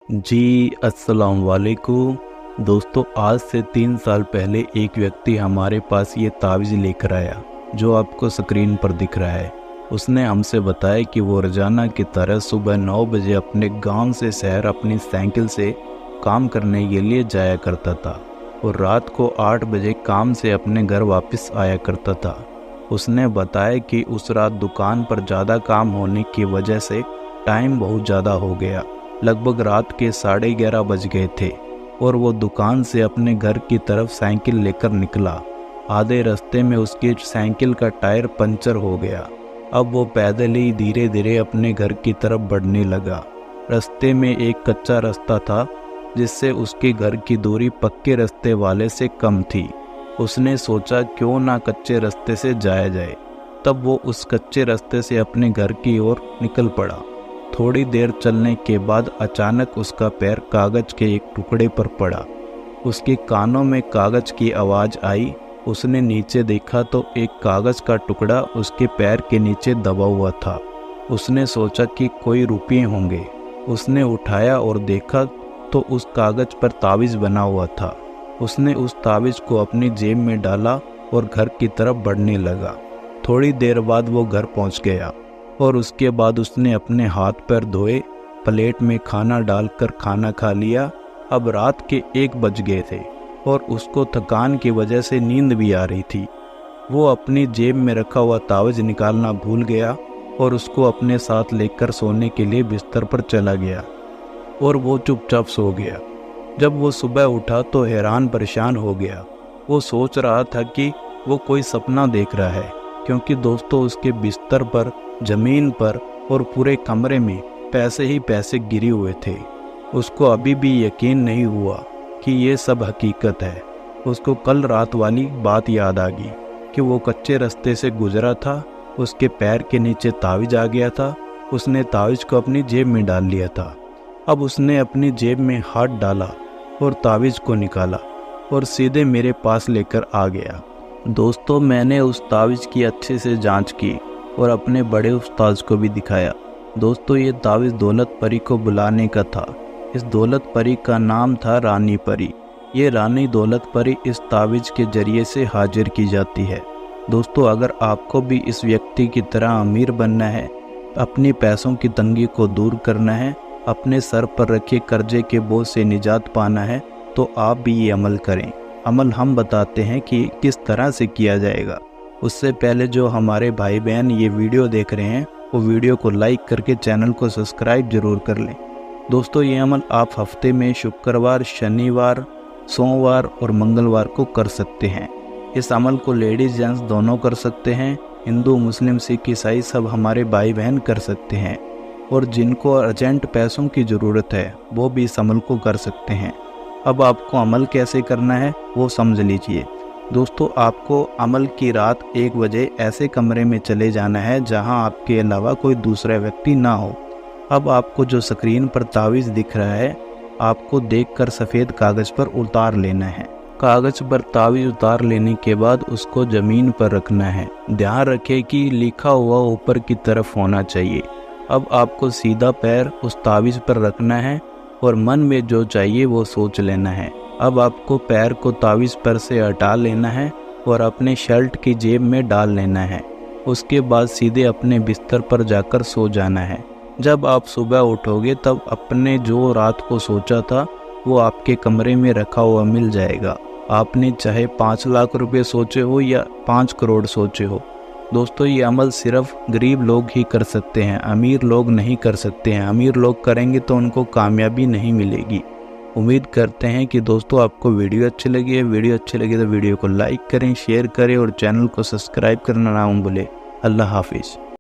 जी अस्सलाम वालेकुम दोस्तों। आज से 3 साल पहले एक व्यक्ति हमारे पास ये तावीज़ लेकर आया जो आपको स्क्रीन पर दिख रहा है। उसने हमसे बताया कि वो रोज़ाना की तरह सुबह 9 बजे अपने गांव से शहर अपनी साइकिल से काम करने के लिए जाया करता था और रात को 8 बजे काम से अपने घर वापस आया करता था। उसने बताया कि उस रात दुकान पर ज़्यादा काम होने की वजह से टाइम बहुत ज़्यादा हो गया। लगभग रात के 11:30 बज गए थे और वो दुकान से अपने घर की तरफ साइकिल लेकर निकला। आधे रास्ते में उसकी साइकिल का टायर पंचर हो गया। अब वो पैदल ही धीरे धीरे अपने घर की तरफ बढ़ने लगा। रास्ते में एक कच्चा रास्ता था जिससे उसके घर की दूरी पक्के रास्ते वाले से कम थी। उसने सोचा क्यों ना कच्चे रास्ते से जाया जाए। तब वो उस कच्चे रास्ते से अपने घर की ओर निकल पड़ा। थोड़ी देर चलने के बाद अचानक उसका पैर कागज के एक टुकड़े पर पड़ा। उसके कानों में कागज की आवाज़ आई। उसने नीचे देखा तो एक कागज का टुकड़ा उसके पैर के नीचे दबा हुआ था। उसने सोचा कि कोई रुपये होंगे। उसने उठाया और देखा तो उस कागज पर तावीज़ बना हुआ था। उसने उस तावीज़ को अपनी जेब में डाला और घर की तरफ बढ़ने लगा। थोड़ी देर बाद वो घर पहुंच गया और उसके बाद उसने अपने हाथ पैर धोए, प्लेट में खाना डालकर खाना खा लिया। अब रात के 1 बज गए थे और उसको थकान की वजह से नींद भी आ रही थी। वो अपनी जेब में रखा हुआ तावीज़ निकालना भूल गया और उसको अपने साथ लेकर सोने के लिए बिस्तर पर चला गया और वो चुपचाप सो गया। जब वो सुबह उठा तो हैरान परेशान हो गया। वो सोच रहा था कि वो कोई सपना देख रहा है, क्योंकि दोस्तों उसके बिस्तर पर, जमीन पर और पूरे कमरे में पैसे ही पैसे गिरे हुए थे। उसको अभी भी यकीन नहीं हुआ कि ये सब हकीकत है। उसको कल रात वाली बात याद आ गई कि वो कच्चे रास्ते से गुजरा था। उसके पैर के नीचे तावीज़ आ गया था। उसने तावीज़ को अपनी जेब में डाल लिया था। अब उसने अपनी जेब में हाथ डाला और तावीज़ को निकाला और सीधे मेरे पास लेकर आ गया। दोस्तों मैंने उस तावीज़ की अच्छे से जांच की और अपने बड़े उस्ताद को भी दिखाया। दोस्तों ये तावीज़ दौलत परी को बुलाने का था। इस दौलत परी का नाम था रानी परी। ये रानी दौलत परी इस तावीज़ के जरिए से हाजिर की जाती है। दोस्तों अगर आपको भी इस व्यक्ति की तरह अमीर बनना है, अपनी पैसों की तंगी को दूर करना है, अपने सर पर रखे कर्जे के बोझ से निजात पाना है, तो आप भी ये अमल करें। अमल हम बताते हैं कि किस तरह से किया जाएगा। उससे पहले जो हमारे भाई बहन ये वीडियो देख रहे हैं वो वीडियो को लाइक करके चैनल को सब्सक्राइब जरूर कर लें। दोस्तों ये अमल आप हफ्ते में शुक्रवार, शनिवार, सोमवार और मंगलवार को कर सकते हैं। इस अमल को लेडीज़ जेंट्स दोनों कर सकते हैं। हिंदू, मुस्लिम, सिख, ईसाई सब हमारे भाई बहन कर सकते हैं और जिनको अर्जेंट पैसों की ज़रूरत है वो भी इस अमल को कर सकते हैं। अब आपको अमल कैसे करना है वो समझ लीजिए। दोस्तों आपको अमल की रात 1 बजे ऐसे कमरे में चले जाना है जहां आपके अलावा कोई दूसरा व्यक्ति ना हो। अब आपको जो स्क्रीन पर तावीज़ दिख रहा है, आपको देखकर सफ़ेद कागज़ पर उतार लेना है। कागज़ पर तावीज़ उतार लेने के बाद उसको ज़मीन पर रखना है। ध्यान रखें कि लिखा हुआ ऊपर की तरफ होना चाहिए। अब आपको सीधा पैर उस तावीज़ पर रखना है और मन में जो चाहिए वो सोच लेना है। अब आपको पैर को तावीज़ पर से हटा लेना है और अपने शर्ट की जेब में डाल लेना है। उसके बाद सीधे अपने बिस्तर पर जाकर सो जाना है। जब आप सुबह उठोगे तब अपने जो रात को सोचा था वो आपके कमरे में रखा हुआ मिल जाएगा। आपने चाहे 5 लाख रुपए सोचे हो या 5 करोड़ सोचे हो। दोस्तों ये अमल सिर्फ गरीब लोग ही कर सकते हैं, अमीर लोग नहीं कर सकते हैं। अमीर लोग करेंगे तो उनको कामयाबी नहीं मिलेगी। उम्मीद करते हैं कि दोस्तों आपको वीडियो अच्छी लगी है। वीडियो अच्छी लगी तो वीडियो को लाइक करें, शेयर करें और चैनल को सब्सक्राइब करना ना भूलें। अल्लाह हाफिज़।